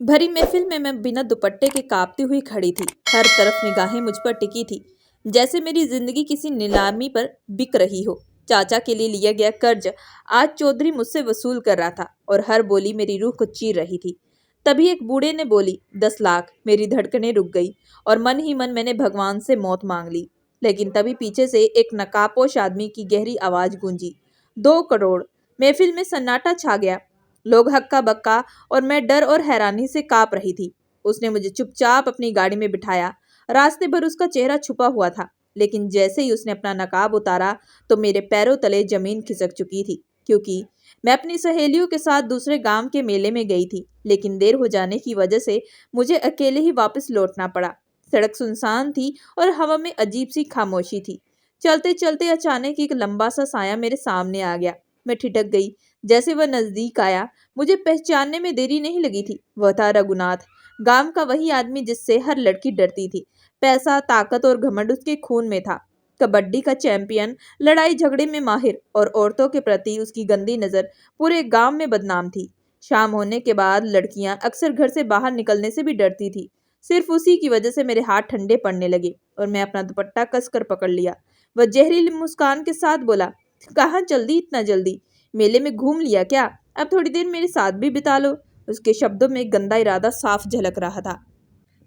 भरी महफिल में मैं बिना दुपट्टे के कांपती हुई खड़ी थी। हर तरफ निगाहें मुझ पर टिकी थी, जैसे मेरी जिंदगी किसी नीलामी पर बिक रही हो। चाचा के लिए लिया गया कर्ज आज चौधरी मुझसे वसूल कर रहा था और हर बोली मेरी रूह को चीर रही थी। तभी एक बूढ़े ने बोली 10 लाख। मेरी धड़कनें रुक गई और मन ही मन मैंने भगवान से मौत मांग ली। लेकिन तभी पीछे से एक नकाबपोश आदमी की गहरी आवाज गूंजी, 2 करोड़। महफिल में सन्नाटा छा गया। लोग हक्का बक्का और मैं डर और हैरानी से कांप रही थी। उसने मुझे चुपचाप अपनी गाड़ी में बिठाया। रास्ते भर उसका चेहरा छुपा हुआ था, लेकिन जैसे ही उसने अपना नकाब उतारा तो मेरे पैरों तले जमीन खिसक चुकी थी, क्योंकि मैं अपनी सहेलियों के साथ दूसरे गांव के मेले में गई थी। लेकिन देर हो जाने की वजह से मुझे अकेले ही वापस लौटना पड़ा। सड़क सुनसान थी और हवा में अजीब सी खामोशी थी। चलते चलते अचानक एक लंबा सा साया मेरे सामने आ गया। मैं ठिठक गई। जैसे वह नजदीक आया, मुझे पहचानने में देरी नहीं लगी थी। वह था रघुनाथ, गांव का वही आदमी जिससे हर लड़की डरती थी। पैसा, ताकत और घमंड उसके खून में था। कबड्डी का चैंपियन, लड़ाई झगड़े में माहिर और औरतों के प्रति उसकी गंदी नजर पूरे गांव में बदनाम थी। शाम होने के बाद लड़कियां अक्सर घर से बाहर निकलने से भी डरती थी। सिर्फ उसी की वजह से मेरे हाथ ठंडे पड़ने लगे और मैं अपना दुपट्टा कसकर पकड़ लिया। वह जहरीली मुस्कान के साथ बोला, कहाँ जल्दी, इतना जल्दी? मेले में घूम लिया क्या? अब थोड़ी देर मेरे साथ भी बिता लो। उसके शब्दों में गंदा इरादा साफ झलक रहा था।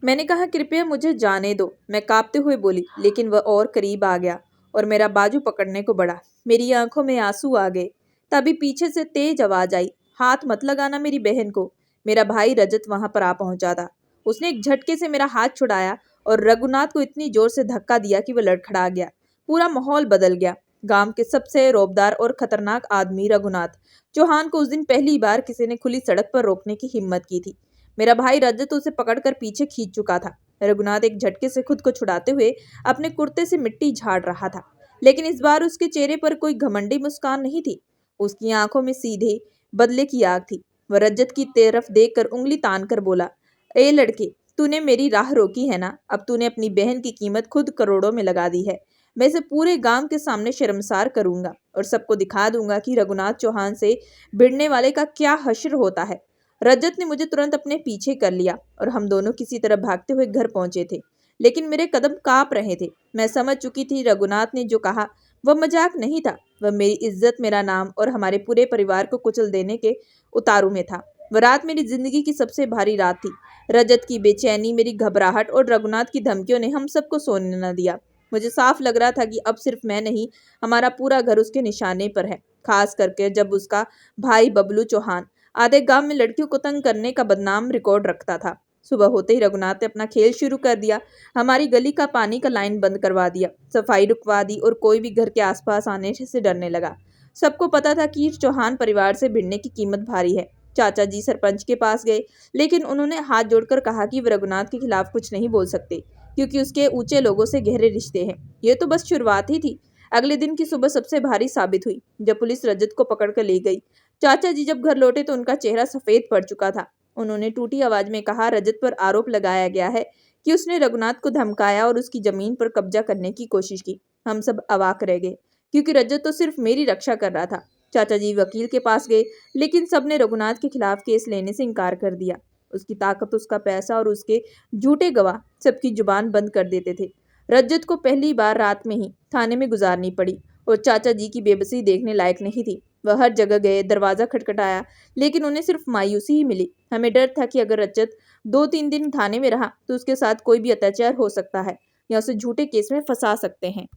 मैंने कहा, कृपया मुझे जाने दो, मैं कांपते हुए बोली। लेकिन वह और करीब आ गया और मेरा बाजू पकड़ने को बढ़ा। मेरी आंखों में आंसू आ गए। तभी पीछे से तेज आवाज आई, हाथ मत लगाना मेरी बहन को। मेरा भाई रजत वहां पर आ पहुंचा था। उसने एक झटके से मेरा हाथ छुड़ाया और रघुनाथ को इतनी जोर से धक्का दिया कि वह लड़खड़ा गया। पूरा माहौल बदल गया। गांव के सबसे रौबदार और खतरनाक आदमी रघुनाथ चौहान को उस दिन पहली बार किसी ने खुली सड़क पर रोकने की हिम्मत की थी। मेरा भाई रजत उसे पकड़कर पीछे खींच चुका था। रघुनाथ एक झटके से खुद को छुड़ाते हुए अपने कुर्ते से मिट्टी झाड़ रहा था। लेकिन इस बार उसके चेहरे पर कोई घमंडी मुस्कान नहीं थी। उसकी आंखों में सीधे बदले की आग थी। वह रजत की तरफ देखकर उंगली तान कर बोला, ए लड़के, तूने मेरी राह रोकी है ना? अब तूने अपनी बहन की कीमत खुद करोड़ों में लगा दी है। मैं इसे पूरे गांव के सामने शर्मसार करूंगा और सबको दिखा दूंगा कि रघुनाथ चौहान से भिड़ने वाले का क्या हश्र होता है। रजत ने मुझे तुरंत अपने पीछे कर लिया और हम दोनों किसी तरह भागते हुए घर पहुंचे थे। लेकिन मेरे कदम कांप रहे थे। मैं समझ चुकी थी रघुनाथ ने जो कहा वह मजाक नहीं था। वह मेरी इज्जत, मेरा नाम और हमारे पूरे परिवार को कुचल देने के उतारू में था। वह रात मेरी जिंदगी की सबसे भारी रात थी। रजत की बेचैनी, मेरी घबराहट और रघुनाथ की धमकियों ने हम सबको सोने न दिया। मुझे साफ लग रहा था कि अब सिर्फ मैं नहीं, हमारा पूरा घर उसके निशाने पर है। खास करके जब उसका भाई बबलू चौहान आधे गांव में लड़कियों को तंग करने का बदनाम रिकॉर्ड रखता था। सुबह होते ही रघुनाथ ने अपना खेल शुरू कर दिया। हमारी गली का पानी का लाइन बंद करवा दिया, सफाई रुकवा दी और कोई भी घर के आसपास आने से डरने लगा। सबको पता था कि चौहान परिवार से भिड़ने की कीमत भारी है। चाचा जी सरपंच के पास गए, लेकिन उन्होंने हाथ जोड़कर कहा कि वे रघुनाथ के खिलाफ कुछ नहीं बोल सकते, क्योंकि उसके ऊंचे लोगों से गहरे रिश्ते हैं। ये तो बस शुरुआत ही थी। अगले दिन की सुबह सबसे भारी साबित हुई, जब पुलिस रजत को पकड़कर ले गई। चाचा जी जब घर लौटे तो उनका चेहरा सफेद पड़ चुका था। उन्होंने टूटी आवाज में कहा, रजत पर आरोप लगाया गया है कि उसने रघुनाथ को धमकाया और उसकी जमीन पर कब्जा करने की कोशिश की। हम सब अवाक रह गए, क्योंकि रजत तो सिर्फ मेरी रक्षा कर रहा था। चाचा जी वकील के पास गए, लेकिन सबने रघुनाथ के खिलाफ केस लेने से इनकार कर दिया। उसकी ताकत, उसका पैसा और उसके झूठे गवाह सबकी जुबान बंद कर देते थे। रजत को पहली बार रात में ही थाने में गुजारनी पड़ी और चाचा जी की बेबसी देखने लायक नहीं थी। वह हर जगह गए, दरवाजा खटखटाया, लेकिन उन्हें सिर्फ मायूसी ही मिली। हमें डर था कि अगर रजत 2-3 दिन थाने में रहा तो उसके साथ कोई भी अत्याचार हो सकता है या उसे झूठे केस में फंसा सकते हैं।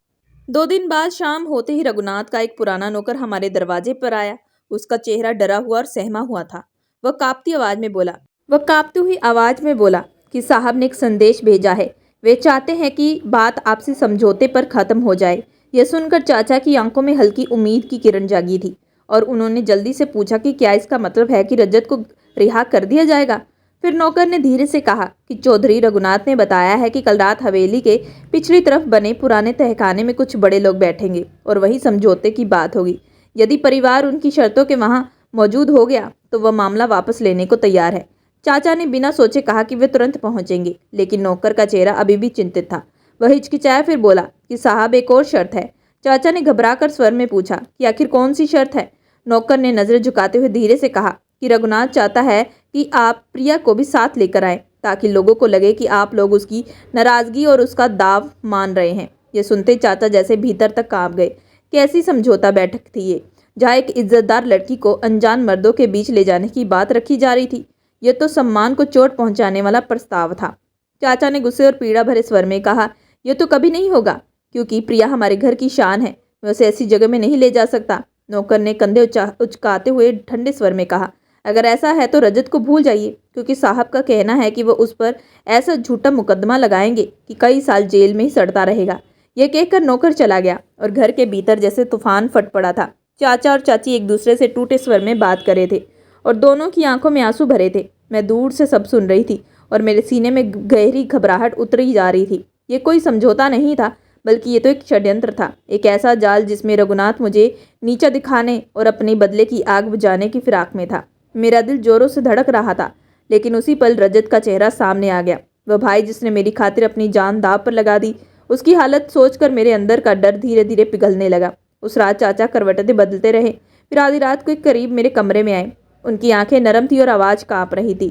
2 दिन बाद शाम होते ही रघुनाथ का एक पुराना नौकर हमारे दरवाजे पर आया। उसका चेहरा डरा हुआ और सहमा हुआ था। वह कांपती हुई आवाज में बोला कि साहब ने एक संदेश भेजा है। वे चाहते हैं कि बात आपसी समझौते पर खत्म हो जाए। यह सुनकर चाचा की आंखों में हल्की उम्मीद की किरण जागी थी और उन्होंने जल्दी से पूछा कि क्या इसका मतलब है कि रजत को रिहा कर दिया जाएगा। फिर नौकर ने धीरे से कहा कि चौधरी रघुनाथ ने बताया है कि कल रात हवेली के पिछली तरफ बने पुराने तहखाने में कुछ बड़े लोग बैठेंगे और वही समझौते की बात होगी। यदि परिवार उनकी शर्तों के वहां मौजूद हो गया तो वह मामला वापस लेने को तैयार है। चाचा ने बिना सोचे कहा कि वे तुरंत पहुंचेंगे, लेकिन नौकर का चेहरा अभी भी चिंतित था। वह हिचकिचाया, फिर बोला कि साहब, एक और शर्त है। चाचा ने घबराकर स्वर में पूछा कि आखिर कौन सी शर्त है? नौकर ने नजर झुकाते हुए धीरे से कहा कि रघुनाथ चाहता है कि आप प्रिया को भी साथ लेकर आए ताकि लोगों को लगे कि आप लोग उसकी नाराजगी और उसका दाव मान रहे हैं। ये सुनते चाचा जैसे भीतर तक कांप गए। कैसी समझौता बैठक थी ये, जहाँ एक इज्जतदार लड़की को अनजान मर्दों के बीच ले जाने की बात रखी जा रही थी। यह तो सम्मान को चोट पहुंचाने वाला प्रस्ताव था। चाचा ने गुस्से और पीड़ा भरे स्वर में कहा, यह तो कभी नहीं होगा, क्योंकि प्रिया हमारे घर की शान है। मैं उसे ऐसी जगह में नहीं ले जा सकता। नौकर ने कंधे उचकाते हुए ठंडे स्वर में कहा, अगर ऐसा है तो रजत को भूल जाइए, क्योंकि साहब का कहना है कि वो उस पर ऐसा झूठा मुकदमा लगाएंगे कि कई साल जेल में ही सड़ता रहेगा। यह कहकर नौकर चला गया और घर के भीतर जैसे तूफान फट पड़ा था। चाचा और चाची एक दूसरे से टूटे स्वर में बात कर रहे थे और दोनों की आंखों में आंसू भरे थे। मैं दूर से सब सुन रही थी और मेरे सीने में गहरी घबराहट उतरी जा रही थी। ये कोई समझौता नहीं था, बल्कि ये तो एक षड्यंत्र था, एक ऐसा जाल जिसमें रघुनाथ मुझे नीचा दिखाने और अपने बदले की आग बुझाने की फिराक में था। मेरा दिल जोरों से धड़क रहा था, लेकिन उसी पल रजत का चेहरा सामने आ गया। वह भाई जिसने मेरी खातिर अपनी जान दांव पर लगा दी, उसकी हालत सोचकर मेरे अंदर का डर धीरे धीरे पिघलने लगा। उस रात चाचा करवटें बदलते रहे, फिर आधी रात के करीब मेरे कमरे में आए। उनकी आंखें नरम थी और आवाज़ काँप रही थी।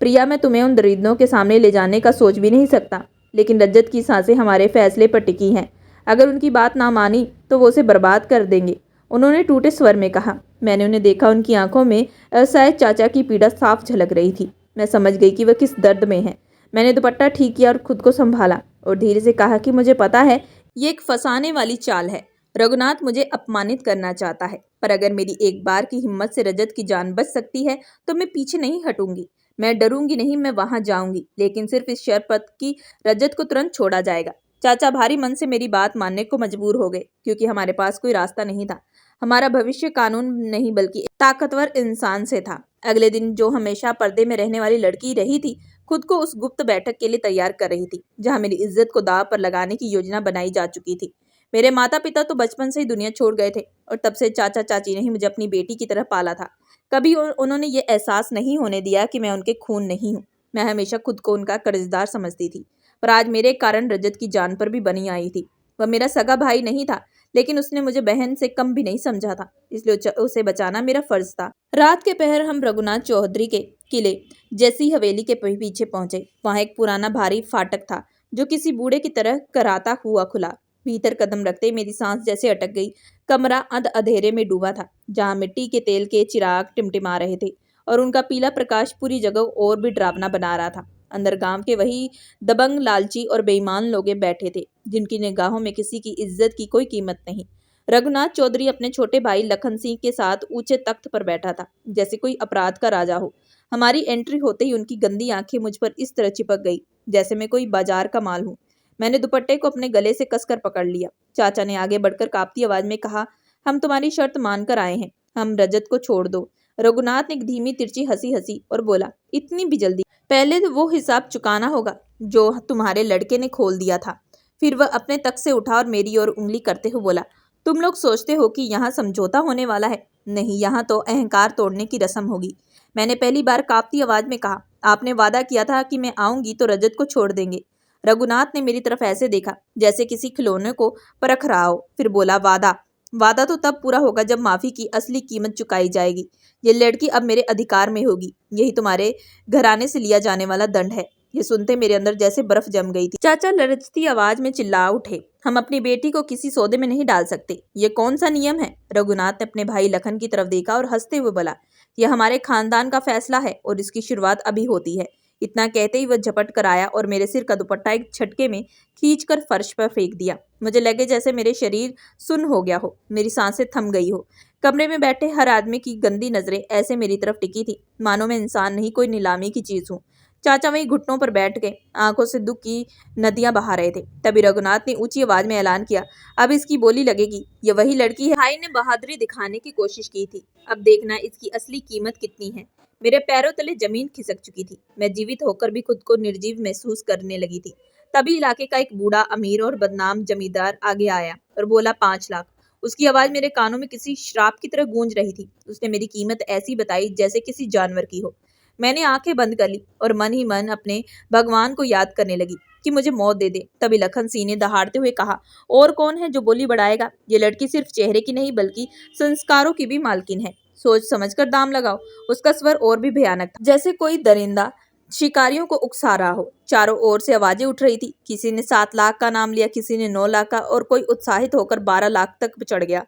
प्रिया, मैं तुम्हें उन दरिंदों के सामने ले जाने का सोच भी नहीं सकता, लेकिन रजत की सांसें हमारे फैसले पर टिकी हैं। अगर उनकी बात ना मानी तो वो उसे बर्बाद कर देंगे, उन्होंने टूटे स्वर में कहा। मैंने उन्हें देखा, उनकी आंखों में असहाय चाचा की पीड़ा साफ झलक रही थी। मैं समझ गई कि वह किस दर्द में है। मैंने दुपट्टा ठीक किया और खुद को संभाला और धीरे से कहा कि मुझे पता है ये एक फंसाने वाली चाल है। रघुनाथ मुझे अपमानित करना चाहता है, पर अगर मेरी एक बार की हिम्मत से रजत की जान बच सकती है तो मैं पीछे नहीं हटूंगी। मैं डरूंगी नहीं, मैं वहां जाऊंगी, लेकिन सिर्फ इस शर्त पर कि रजत को तुरंत छोड़ा जाएगा। चाचा भारी मन से मेरी बात मानने को मजबूर हो गए, क्योंकि हमारे पास कोई रास्ता नहीं था। हमारा भविष्य कानून नहीं बल्कि एक ताकतवर इंसान से था। अगले दिन जो हमेशा पर्दे में रहने वाली लड़की रही थी, खुद को उस गुप्त बैठक के लिए तैयार कर रही थी, जहां मेरी इज्जत को दांव पर लगाने की योजना बनाई जा चुकी थी। मेरे माता पिता तो बचपन से ही दुनिया छोड़ गए थे और तब से चाचा चाची ने ही मुझे अपनी बेटी की तरह पाला था। कभी उन्होंने ये एहसास नहीं होने दिया कि मैं उनके खून नहीं हूँ। मैं हमेशा खुद को उनका कर्जदार समझती थी, पर आज मेरे कारण रजत की जान पर भी बनी आई थी। वह मेरा सगा भाई नहीं था, लेकिन उसने मुझे बहन से कम भी नहीं समझा था, इसलिए उसे बचाना मेरा फर्ज था। रात के पहर हम रघुनाथ चौधरी के किले जैसी हवेली के पीछे पहुंचे। वहां एक पुराना भारी फाटक था, जो किसी बूढ़े की तरह कराता हुआ खुला। भीतर कदम रखते ही मेरी सांस जैसे अटक गई। कमरा अंधेरे में डूबा था, जहां मिट्टी के तेल के चिराग टिमटिमा रहे थे और उनका पीला प्रकाश पूरी जगह और भी डरावना बना रहा था। अंदर गांव के वही दबंग, लालची और बेईमान लोग बैठे थे, जिनकी निगाहों में किसी की इज्जत की कोई कीमत नहीं। रघुनाथ चौधरी अपने छोटे भाई लखन सिंह के साथ ऊंचे तख्त पर बैठा था, जैसे कोई अपराध का राजा हो। हमारी एंट्री होते ही उनकी गंदी आंखें मुझ पर इस तरह चिपक गई, जैसे मैं कोई बाजार का माल हूँ। मैंने दुपट्टे को अपने गले से कसकर पकड़ लिया। चाचा ने आगे बढ़कर कांपती आवाज में कहा, हम तुम्हारी शर्त मानकर आए हैं, हम रजत को छोड़ दो। रघुनाथ ने एक धीमी तिरछी हंसी हंसी और बोला, इतनी भी जल्दी? पहले तो वो हिसाब चुकाना होगा जो तुम्हारे लड़के ने खोल दिया था। फिर वह अपने तख्त से उठा और मेरी ओर उंगली करते हुए बोला, तुम लोग सोचते हो कि यहाँ समझौता होने वाला है? नहीं, यहाँ तो अहंकार तोड़ने की रस्म होगी। मैंने पहली बार कांपती आवाज में कहा, आपने वादा किया था कि मैं आऊंगी तो रजत को छोड़ देंगे। रघुनाथ ने मेरी तरफ ऐसे देखा जैसे किसी खिलौने को परख रहा हो, फिर बोला, वादा? वादा तो तब पूरा होगा जब माफी की असली कीमत चुकाई जाएगी। ये लड़की अब मेरे अधिकार में होगी, यही तुम्हारे घराने से लिया जाने वाला दंड है। ये सुनते मेरे अंदर जैसे बर्फ जम गई थी। चाचा लरजती आवाज में चिल्ला उठे, हम अपनी बेटी को किसी सौदे में नहीं डाल सकते। ये कौन सा नियम है? रघुनाथ ने अपने भाई लखन की तरफ देखा और हंसते हुए बोला, यह हमारे खानदान का फैसला है और इसकी शुरुआत अभी होती है। इतना कहते ही वह झपट कर आया और मेरे सिर का दुपट्टा एक झटके में खींचकर फर्श पर फेंक दिया। मुझे लगे जैसे मेरे शरीर सुन्न हो गया हो, मेरी सांसें थम गई हो। कमरे में बैठे हर आदमी की गंदी नजरें ऐसे मेरी तरफ टिकी थी, मानो मैं इंसान नहीं, कोई नीलामी की चीज हूँ। चाचा वही घुटनों पर बैठ गए, आंखों से दुख की नदियां बहा रहे थे। तभी रघुनाथ ने ऊंची आवाज में ऐलान किया, अब इसकी बोली लगेगी। ये वही लड़की है। भाई ने बहादुरी दिखाने की कोशिश की थी, अब देखना इसकी असली कीमत कितनी है। मेरे पैरों तले जमीन खिसक चुकी थी। मैं जीवित होकर भी खुद को निर्जीव महसूस करने लगी थी। तभी इलाके का एक बूढ़ा अमीर और बदनाम जमींदार आगे आया और बोला, 5 लाख। उसकी आवाज मेरे कानों में किसी श्राप की तरह गूंज रही थी। उसने मेरी कीमत ऐसी बताई जैसे किसी जानवर की हो। मैंने आंखें बंद कर ली और मन ही मन अपने भगवान को याद करने लगी कि मुझे मौत दे दे। तभी लखन सिंह ने दहाड़ते हुए कहा, और कौन है जो बोली बढ़ाएगा? ये लड़की सिर्फ चेहरे की नहीं बल्कि संस्कारों की भी मालकिन है। सोच समझकर दाम लगाओ। उसका स्वर और भी भयानक था, जैसे कोई दरिंदा शिकारियों को उकसा रहा हो। चारों ओर से आवाजें उठ रही थी। किसी ने 7 लाख का नाम लिया, किसी ने 9 लाख का, और कोई उत्साहित होकर 12 लाख तक चढ़ गया।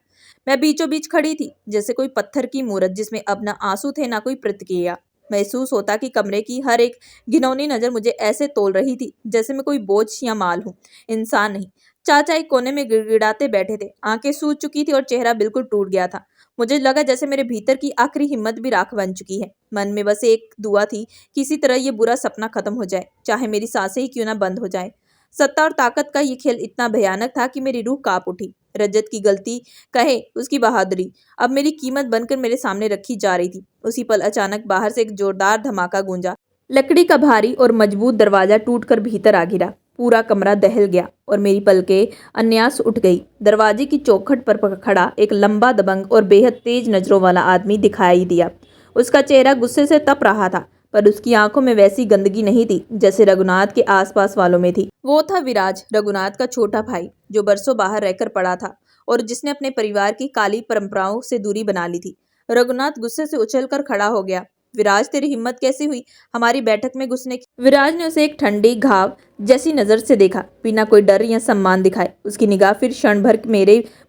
मैं बीचों बीच खड़ी थी, जैसे कोई पत्थर की मूरत जिसमें अब न आंसू थे न कोई प्रतिक्रिया। महसूस होता कि कमरे की हर एक घिनौनी नजर मुझे ऐसे तोल रही थी जैसे मैं कोई बोझ या माल हूँ, इंसान नहीं। चाचा एक कोने में गिड़गिड़ाते बैठे थे, आंखें सूज चुकी थी और चेहरा बिल्कुल टूट गया था। मुझे लगा जैसे मेरे भीतर की आखिरी हिम्मत भी राख बन चुकी है। मन में बस एक दुआ थी, किसी तरह ये बुरा सपना खत्म हो जाए, चाहे मेरी सांसें ही क्यों ना बंद हो जाए। सत्ता और ताकत का ये खेल इतना भयानक था कि मेरी रूह कांप उठी। रजत की गलती कहे उसकी बहादुरी अब मेरी कीमत बनकर मेरे सामने रखी जा रही थी। उसी पल अचानक बाहर से एक जोरदार धमाका गूंजा। लकड़ी का भारी और मजबूत दरवाजा टूटकर भीतर आ गिरा। पूरा कमरा दहल गया और मेरी पलकें अन्यास उठ गई। दरवाजे की चौखट पर खड़ा एक लंबा, दबंग और बेहद तेज नजरों वाला आदमी दिखाई दिया। उसका चेहरा गुस्से से तप रहा था, पर उसकी आंखों में वैसी गंदगी नहीं थी जैसे रघुनाथ के आसपास वालों में थी। वो था विराज, रघुनाथ का छोटा भाई, जो बरसों बाहर रहकर पड़ा था और जिसने अपने परिवार की काली परंपराओं से दूरी बना ली थी। रघुनाथ गुस्से से उछलकर खड़ा हो गया। विराज, तेरी हिम्मत कैसी हुई हमारी बैठक में घुसने की? विराज ने उसे एक ठंडी घाव जैसी नजर से देखा, बिना कोई डर या सम्मान दिखाए। उसकी निगाह फिर क्षण भर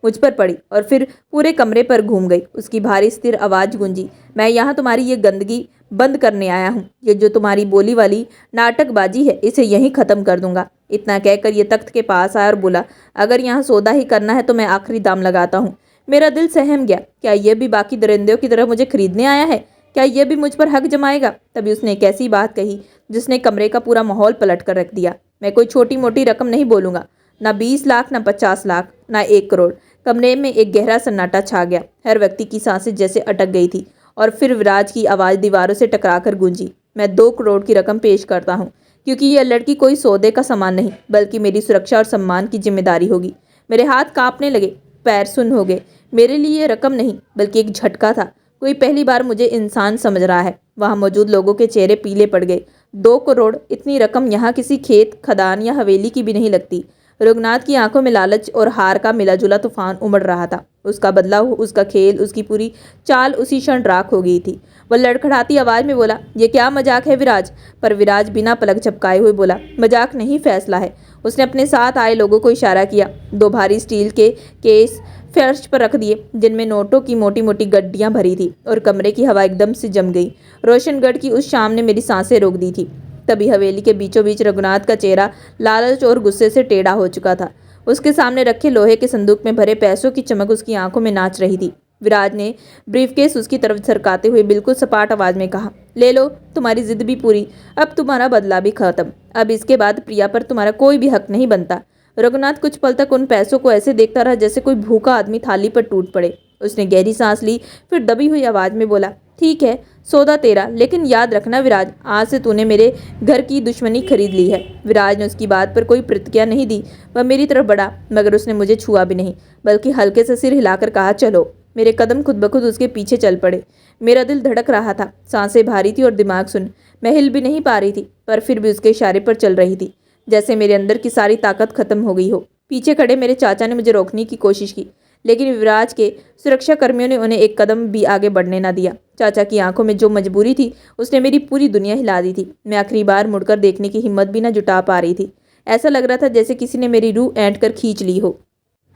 मुझ पर पड़ी और फिर पूरे कमरे पर घूम गई। उसकी भारी स्थिर आवाज गूंजी, मैं यहाँ तुम्हारी ये गंदगी बंद करने आया हूँ। ये जो तुम्हारी बोली वाली नाटकबाजी है, इसे यहीं खत्म कर दूंगा। इतना कहकर ये तख्त के पास आया और बोला, अगर यहाँ सौदा ही करना है तो मैं आखिरी दाम लगाता हूँ। मेरा दिल सहम गया। क्या यह भी बाकी दरिंदों की तरह मुझे खरीदने आया है? क्या यह भी मुझ पर हक जमाएगा? तभी उसने एक ऐसी बात कही जिसने कमरे का पूरा माहौल पलट कर रख दिया। मैं कोई छोटी मोटी रकम नहीं बोलूंगा, ना 20 लाख, ना 50 लाख, ना 1 करोड़। कमरे में एक गहरा सन्नाटा छा गया। हर व्यक्ति की सांसें जैसे अटक गई थी और फिर विराज की आवाज दीवारों से टकराकर गूंजी, मैं 2 करोड़ की रकम पेश करता हूँ, क्योंकि यह लड़की कोई सौदे का सामान नहीं, बल्कि मेरी सुरक्षा और सम्मान की जिम्मेदारी होगी। मेरे हाथ कांपने लगे, पैर सुन्न हो गए। मेरे लिए यह रकम नहीं, बल्कि एक झटका था। कोई पहली बार मुझे इंसान समझ रहा है। वहां मौजूद लोगों के चेहरे पीले पड़ गए। 2 करोड़, इतनी रकम यहाँ किसी खेत, खदान या हवेली की भी नहीं लगती। रघुनाथ की आंखों में लालच और हार का मिलाजुला तूफान उमड़ रहा था। उसका बदलाव, उसका खेल, उसकी पूरी चाल उसी क्षण राख हो गई थी। वह लड़खड़ाती आवाज में बोला, ये क्या मजाक है विराज? पर विराज बिना पलक झपकाए हुए बोला, मजाक नहीं, फैसला है। उसने अपने साथ आए लोगों को इशारा किया। 2 भारी स्टील के केस फर्श पर रख दिए, जिनमें नोटों की मोटी मोटी गड्डियां भरी थी, और कमरे की हवा एकदम से जम गई। रोशनगढ़ की उस शाम ने मेरी सांसें रोक दी थी। तभी हवेली के बीचों बीच रघुनाथ का चेहरा लालच और गुस्से से टेढ़ा हो चुका था। उसके सामने रखे लोहे के संदूक में भरे पैसों की चमक उसकी आंखों में नाच रही थी। विराज ने ब्रीफकेस उसकी तरफ सरकाते हुए बिल्कुल सपाट आवाज में कहा, ले लो, तुम्हारी जिद भी पूरी, अब तुम्हारा बदला भी खत्म। अब इसके बाद प्रिया पर तुम्हारा कोई भी हक नहीं बनता। रघुनाथ कुछ पल तक उन पैसों को ऐसे देखता रहा जैसे कोई भूखा आदमी थाली पर टूट पड़े। उसने गहरी सांस ली, फिर दबी हुई आवाज में बोला, ठीक है, सौदा तेरा, लेकिन याद रखना विराज, आज से तूने मेरे घर की दुश्मनी खरीद ली है। विराज ने उसकी बात पर कोई प्रतिक्रिया नहीं दी। वह मेरी तरफ बढ़ा, मगर उसने मुझे छुआ भी नहीं, बल्कि हल्के से सिर हिलाकर कहा, चलो। मेरे कदम खुद ब खुद उसके पीछे चल पड़े। मेरा दिल धड़क रहा था, सांसें भारी थी और दिमाग सुन। मैं हिल भी नहीं पा रही थी, पर फिर भी उसके इशारे पर चल रही थी, जैसे मेरे अंदर की सारी ताकत खत्म हो गई हो। पीछे खड़े मेरे चाचा ने मुझे रोकने की कोशिश की, लेकिन विराज के सुरक्षा कर्मियों ने उन्हें एक कदम भी आगे बढ़ने न दिया। चाचा की आंखों में जो मजबूरी थी, उसने मेरी पूरी दुनिया हिला दी थी। मैं आखिरी बार मुड़कर देखने की हिम्मत भी न जुटा पा रही थी। ऐसा लग रहा था जैसे किसी ने मेरी रूह ऐंठ कर खींच ली हो।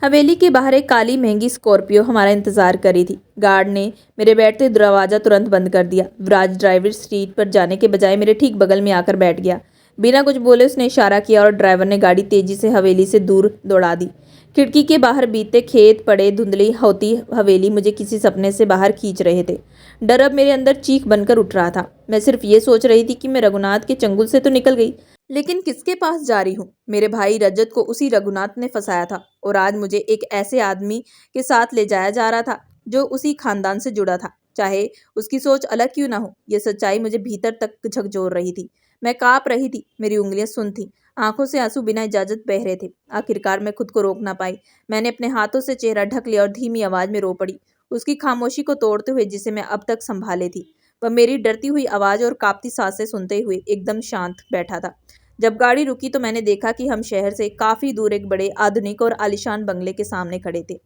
हवेली के बाहर एक काली महंगी स्कॉर्पियो हमारा इंतजार कर रही थी। गार्ड ने मेरे बैठते दरवाजा तुरंत बंद कर दिया। विराज ड्राइवर सीट पर जाने के बजाय मेरे ठीक बगल में आकर बैठ गया। बिना कुछ बोले उसने इशारा किया और ड्राइवर ने गाड़ी तेजी से हवेली से दूर दौड़ा दी। खिड़की के बाहर बीते खेत, पड़े धुंधली होती हवेली मुझे किसी सपने से बाहर खींच रहे थे। डर अब मेरे अंदर चीख बनकर उठ रहा था। मैं सिर्फ ये सोच रही थी कि मैं रघुनाथ के चंगुल से तो निकल गई, लेकिन किसके पास जा रही हूँ? मेरे भाई रजत को उसी रघुनाथ ने फंसाया था, और आज मुझे एक ऐसे आदमी के साथ ले जाया जा रहा था जो उसी खानदान से जुड़ा था, चाहे उसकी सोच अलग क्यों ना हो। यह सच्चाई मुझे भीतर तक झकझोर रही थी। मैं कांप रही थी, मेरी उंगलियां सुन्न थीं, आंखों से आंसू बिना इजाजत बह रहे थे। आखिरकार मैं खुद को रोक ना पाई। मैंने अपने हाथों से चेहरा ढक लिया और धीमी आवाज में रो पड़ी, उसकी खामोशी को तोड़ते हुए जिसे मैं अब तक संभाले थी। वह मेरी डरती हुई आवाज और कांपती सांसें सुनते हुए एकदम शांत बैठा था। जब गाड़ी रुकी तो मैंने देखा कि हम शहर से काफी दूर एक बड़े आधुनिक और आलीशान बंगले के सामने खड़े थे।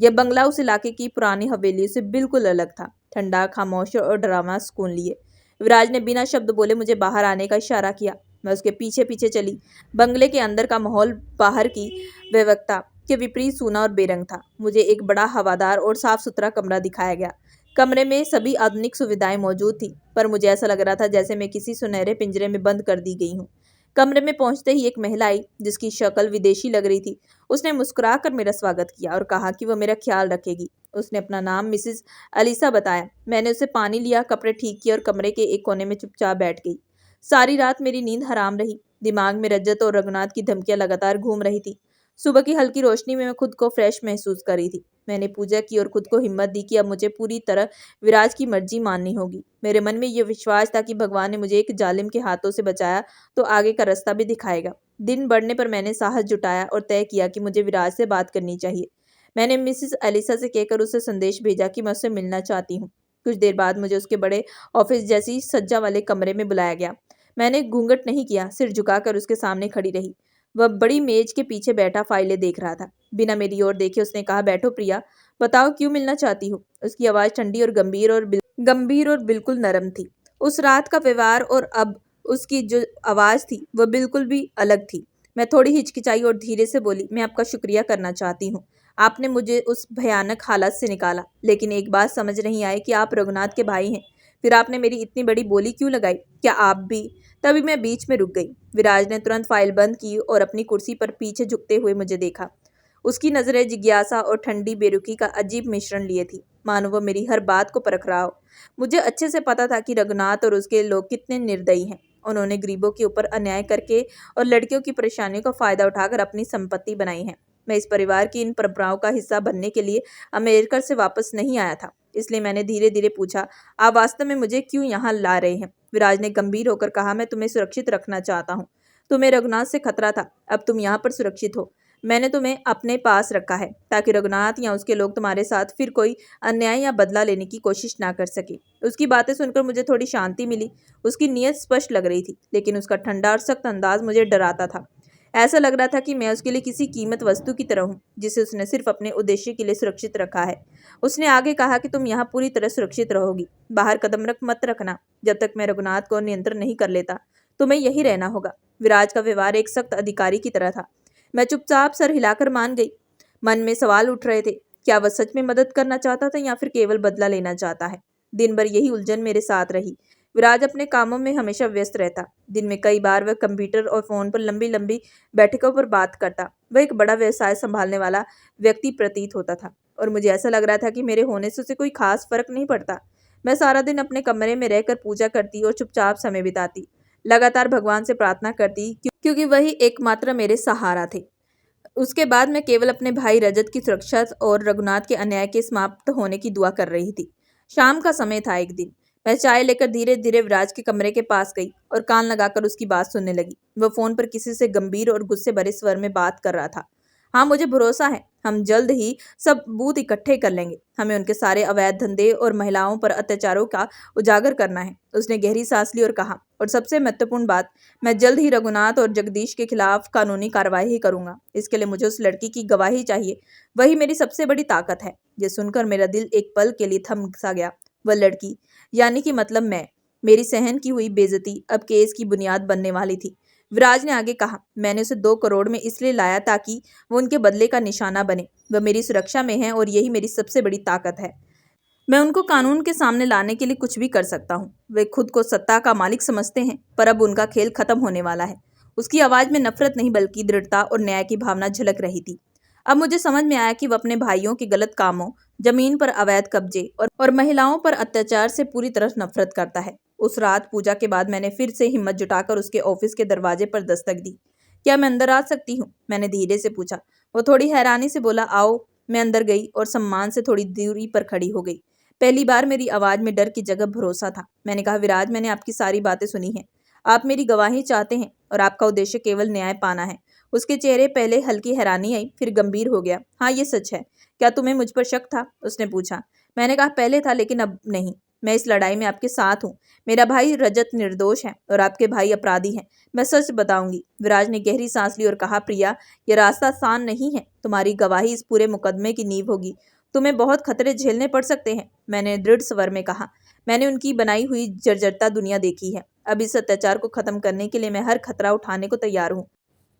यह बंगला उस इलाके की पुरानी हवेली से बिल्कुल अलग था, ठंडा, खामोश और डरावना सुकून लिए। विराज ने बिना शब्द बोले मुझे बाहर आने का इशारा किया। मैं उसके पीछे पीछे चली। बंगले के अंदर का माहौल बाहर की व्यवस्था के विपरीत सूना और बेरंग था। मुझे एक बड़ा हवादार और साफ सुथरा कमरा दिखाया गया। कमरे में सभी आधुनिक सुविधाएं मौजूद थी, पर मुझे ऐसा लग रहा था जैसे मैं किसी सुनहरे पिंजरे में बंद कर दी गई हूँ। कमरे में पहुंचते ही एक महिला आई जिसकी शक्ल विदेशी लग रही थी। उसने मुस्कुराकर मेरा स्वागत किया और कहा कि वह मेरा ख्याल रखेगी। उसने अपना नाम मिसेस अलीसा बताया। मैंने उसे पानी लिया, कपड़े ठीक किए और कमरे के एक कोने में चुपचाप बैठ गई। सारी रात मेरी नींद हराम रही। दिमाग में रजत और रघुनाथ की धमकियां लगातार घूम रही थी। सुबह की हल्की रोशनी में मैं खुद को फ्रेश महसूस कर रही थी। मैंने पूजा की और खुद को हिम्मत दी कि अब मुझे पूरी तरह विराज की मर्जी माननी होगी। मेरे मन में यह विश्वास था कि भगवान ने मुझे एक जालिम के हाथों से बचाया तो आगे का रास्ता भी दिखाएगा। दिन बढ़ने पर मैंने साहस जुटाया और तय किया कि मुझे विराज से बात करनी चाहिए। मैंने मिसेस एलिसा से कहकर उसे संदेश भेजा कि मैं उससे मिलना चाहती हूँ। कुछ देर बाद मुझे उसके बड़े ऑफिस जैसी सज्जा वाले कमरे में बुलाया गया। मैंने घूंघट नहीं किया, सिर झुकाकर उसके सामने खड़ी रही। वह बड़ी मेज के पीछे बैठा फाइलें देख रहा था। बिना मेरी ओर देखे उसने कहा, बैठो प्रिया, बताओ क्यों मिलना चाहती हो। उसकी आवाज़ ठंडी और गंभीर और बिल्कुल नरम थी। उस रात का व्यवहार और अब उसकी जो आवाज़ थी वह बिल्कुल भी अलग थी। मैं थोड़ी हिचकिचाई और धीरे से बोली, मैं आपका शुक्रिया करना चाहती हूँ। आपने मुझे उस भयानक हालत से निकाला, लेकिन एक बात समझ नहीं आई कि आप रघुनाथ के भाई हैं। फिर आपने मेरी इतनी बड़ी बोली क्यों लगाई? क्या आप भी? तभी मैं बीच में रुक गई। विराज ने तुरंत फाइल बंद की और अपनी कुर्सी पर पीछे झुकते हुए मुझे देखा। उसकी नजरें जिज्ञासा और ठंडी बेरुखी का अजीब मिश्रण लिए थी, मानो वो मेरी हर बात को परख रहा हो। मुझे अच्छे से पता था कि रघुनाथ और उसके लोग कितने निर्दयी हैं। उन्होंने गरीबों के ऊपर अन्याय करके और लड़कियों की परेशानियों का फायदा उठाकर अपनी संपत्ति बनाई है। मैं इस परिवार की इन परंपराओं का हिस्सा बनने के लिए अमेरिका से वापस नहीं आया था। इसलिए मैंने धीरे धीरे पूछा, आप वास्तव में मुझे क्यों यहाँ ला रहे हैं? विराज ने गंभीर होकर कहा, मैं तुम्हें सुरक्षित रखना चाहता हूँ। तुम्हें रघुनाथ से खतरा था, अब तुम यहाँ पर सुरक्षित हो। मैंने तुम्हें अपने पास रखा है ताकि रघुनाथ या उसके लोग तुम्हारे साथ फिर कोई अन्याय या बदला लेने की कोशिश ना कर सके। उसकी बातें सुनकर मुझे थोड़ी शांति मिली। उसकी नीयत स्पष्ट लग रही थी, लेकिन उसका ठंडा और सख्त अंदाज मुझे डराता था। ऐसा लग रहा था कि मैं उसके लिए किसी कीमत वस्तु की तरह हूँ जिसे उसने सिर्फ अपने उद्देश्य के लिए सुरक्षित रखा है। उसने आगे कहा कि तुम यहाँ पूरी तरह सुरक्षित रहोगी, बाहर कदम मत रखना। जब तक मैं रघुनाथ को नियंत्रण नहीं कर लेता तुम्हें यही रहना होगा। विराज का व्यवहार एक सख्त अधिकारी की तरह था। मैं चुपचाप सर हिलाकर मान गई। मन में सवाल उठ रहे थे, क्या वह सच में मदद करना चाहता था या फिर केवल बदला लेना चाहता है? दिन भर यही उलझन मेरे साथ रही। विराज अपने कामों में हमेशा व्यस्त रहता। दिन में कई बार वह कंप्यूटर और फोन पर लंबी लंबी बैठकों पर बात करता। वह एक बड़ा व्यवसाय संभालने वाला व्यक्ति प्रतीत होता था और मुझे ऐसा लग रहा था कि मेरे होने से उसे कोई खास फर्क नहीं पड़ता। मैं सारा दिन अपने कमरे में रहकर पूजा करती और चुपचाप समय बिताती। लगातार भगवान से प्रार्थना करती क्योंकि वही एकमात्र मेरे सहारा थे। उसके बाद मैं केवल अपने भाई रजत की सुरक्षा और रघुनाथ के अन्याय के समाप्त होने की दुआ कर रही थी। शाम का समय था। एक दिन मैं चाय लेकर धीरे धीरे विराज के कमरे के पास गई और कान लगाकर उसकी बात सुनने लगी। वह फोन पर किसी से गंभीर और गुस्से भरे स्वर में बात कर रहा था। हाँ, मुझे भरोसा है, हम जल्द ही सब सबूत इकट्ठे कर लेंगे। हमें उनके सारे अवैध धंधे और महिलाओं पर अत्याचारों का उजागर करना है। उसने गहरी सांस ली और कहा, और सबसे महत्वपूर्ण बात, मैं जल्द ही रघुनाथ और जगदीश के खिलाफ कानूनी कार्रवाई करूंगा। इसके लिए मुझे उस लड़की की गवाही चाहिए। वही मेरी सबसे बड़ी ताकत है। यह सुनकर मेरा दिल एक पल के लिए थम सा गया। वह लड़की, यानी कि मतलब मैं, मेरी सहन की हुई बेइज्जती अब केस की बुनियाद बनने वाली थी। विराज ने आगे कहा, मैंने उसे 2 करोड़ में इसलिए लाया ताकि वो उनके बदले का निशाना बने। वह मेरी सुरक्षा में है और यही मेरी सबसे बड़ी ताकत है। मैं उनको कानून के सामने लाने के लिए कुछ भी कर सकता हूँ। वे खुद को सत्ता का मालिक समझते हैं, पर अब उनका खेल खत्म होने वाला है। उसकी आवाज में नफरत नहीं बल्कि दृढ़ता और न्याय की भावना झलक रही थी। अब मुझे समझ में आया कि वह अपने भाइयों के गलत कामों, जमीन पर अवैध कब्जे और महिलाओं पर अत्याचार से पूरी तरह नफरत करता है। उस रात पूजा के बाद मैंने फिर से हिम्मत जुटाकर उसके ऑफिस के दरवाजे पर दस्तक दी। क्या मैं अंदर आ सकती हूँ? मैंने धीरे से पूछा। वो थोड़ी हैरानी से बोला, आओ। मैं अंदर गई और सम्मान से थोड़ी दूरी पर खड़ी हो गई। पहली बार मेरी आवाज में डर की जगह भरोसा था। मैंने कहा, विराज, मैंने आपकी सारी बातें सुनी हैं। आप मेरी गवाही चाहते हैं और आपका उद्देश्य केवल न्याय पाना है। उसके चेहरे पहले हल्की हैरानी आई, फिर गंभीर हो गया। हाँ, ये सच है। क्या तुम्हें मुझ पर शक था? उसने पूछा। मैंने कहा, पहले था, लेकिन अब नहीं। मैं इस लड़ाई में आपके साथ हूँ। मेरा भाई रजत निर्दोष है और आपके भाई अपराधी हैं। मैं सच बताऊंगी। विराज ने गहरी सांस ली और कहा, प्रिया, यह रास्ता आसान नहीं है। तुम्हारी गवाही इस पूरे मुकदमे की नींव होगी। तुम्हें बहुत खतरे झेलने पड़ सकते हैं। मैंने दृढ़ स्वर में कहा। मैंने उनकी बनाई हुई जर्जरता दुनिया देखी है। अब इस अत्याचार को खत्म करने के लिए मैं हर खतरा उठाने को तैयार हूँ।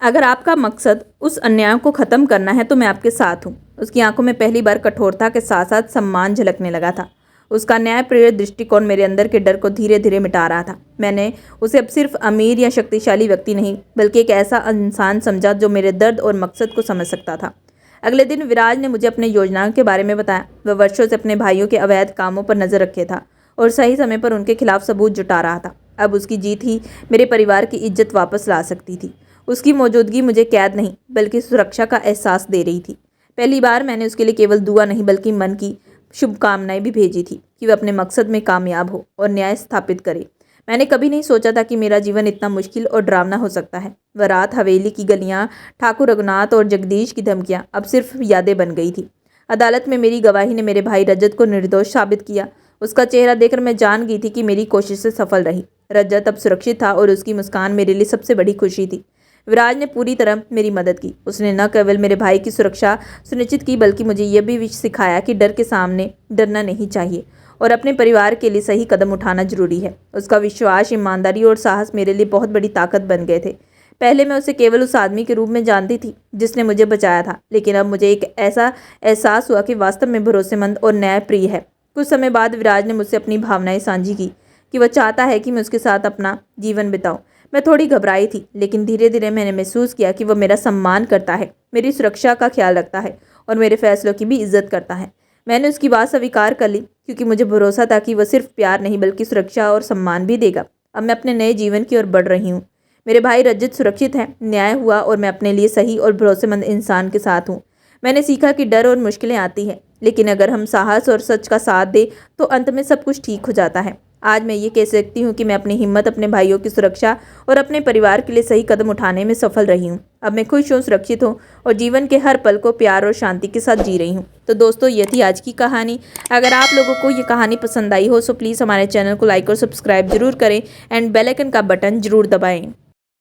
अगर आपका मकसद उस अन्याय को खत्म करना है तो मैं आपके साथ हूँ। उसकी आंखों में पहली बार कठोरता के साथ साथ सम्मान झलकने लगा था। उसका न्याय प्रेरित दृष्टिकोण मेरे अंदर के डर को धीरे धीरे मिटा रहा था। मैंने उसे अब सिर्फ अमीर या शक्तिशाली व्यक्ति नहीं, बल्कि एक ऐसा इंसान समझा जो मेरे दर्द और मकसद को समझ सकता था। अगले दिन विराज ने मुझे अपने योजनाओं के बारे में बताया। वह वर्षों से अपने भाइयों के अवैध कामों पर नजर रखे था और सही समय पर उनके खिलाफ सबूत जुटा रहा था। अब उसकी जीत ही मेरे परिवार की इज्जत वापस ला सकती थी। उसकी मौजूदगी मुझे कैद नहीं बल्कि सुरक्षा का एहसास दे रही थी। पहली बार मैंने उसके लिए केवल दुआ नहीं बल्कि मन की शुभकामनाएं भी भेजी थी कि वह अपने मकसद में कामयाब हो और न्याय स्थापित करे। मैंने कभी नहीं सोचा था कि मेरा जीवन इतना मुश्किल और डरावना हो सकता है। वह रात, हवेली की गलियां, ठाकुर रघुनाथ और जगदीश की धमकियां अब सिर्फ यादें बन गई थी। अदालत में मेरी गवाही ने मेरे भाई रजत को निर्दोष साबित किया। उसका चेहरा देखकर मैं जान गई थी कि मेरी कोशिशें सफल रही। रजत अब सुरक्षित था और उसकी मुस्कान मेरे लिए सबसे बड़ी खुशी थी। विराज ने पूरी तरह मेरी मदद की। उसने न केवल मेरे भाई की सुरक्षा सुनिश्चित की बल्कि मुझे यह भी सिखाया कि डर के सामने डरना नहीं चाहिए और अपने परिवार के लिए सही कदम उठाना जरूरी है। उसका विश्वास, ईमानदारी और साहस मेरे लिए बहुत बड़ी ताकत बन गए थे। पहले मैं उसे केवल उस आदमी के रूप में जानती थी जिसने मुझे बचाया था, लेकिन अब मुझे एक ऐसा एहसास हुआ कि वास्तव में भरोसेमंद और न्यायप्रिय है। कुछ समय बाद विराज ने मुझसे अपनी भावनाएं साझी की कि वह चाहता है कि मैं उसके साथ अपना जीवन बिताऊं। मैं थोड़ी घबराई थी, लेकिन धीरे धीरे मैंने महसूस किया कि वह मेरा सम्मान करता है, मेरी सुरक्षा का ख्याल रखता है और मेरे फैसलों की भी इज्जत करता है। मैंने उसकी बात स्वीकार कर ली क्योंकि मुझे भरोसा था कि वह सिर्फ प्यार नहीं बल्कि सुरक्षा और सम्मान भी देगा। अब मैं अपने नए जीवन की ओर बढ़ रही हूँ। मेरे भाई रजत सुरक्षित है, न्याय हुआ और मैं अपने लिए सही और भरोसेमंद इंसान के साथ हूँ। मैंने सीखा कि डर और मुश्किलें आती हैं, लेकिन अगर हम साहस और सच का साथ दें तो अंत में सब कुछ ठीक हो जाता है। आज मैं ये कह सकती हूँ कि मैं अपनी हिम्मत, अपने भाइयों की सुरक्षा और अपने परिवार के लिए सही कदम उठाने में सफल रही हूँ। अब मैं खुश हूँ, सुरक्षित हूँ और जीवन के हर पल को प्यार और शांति के साथ जी रही हूँ। तो दोस्तों, ये थी आज की कहानी। अगर आप लोगों को ये कहानी पसंद आई हो तो प्लीज़ हमारे चैनल को लाइक और सब्सक्राइब जरूर करें एंड बेल आइकन का बटन जरूर दबाएं।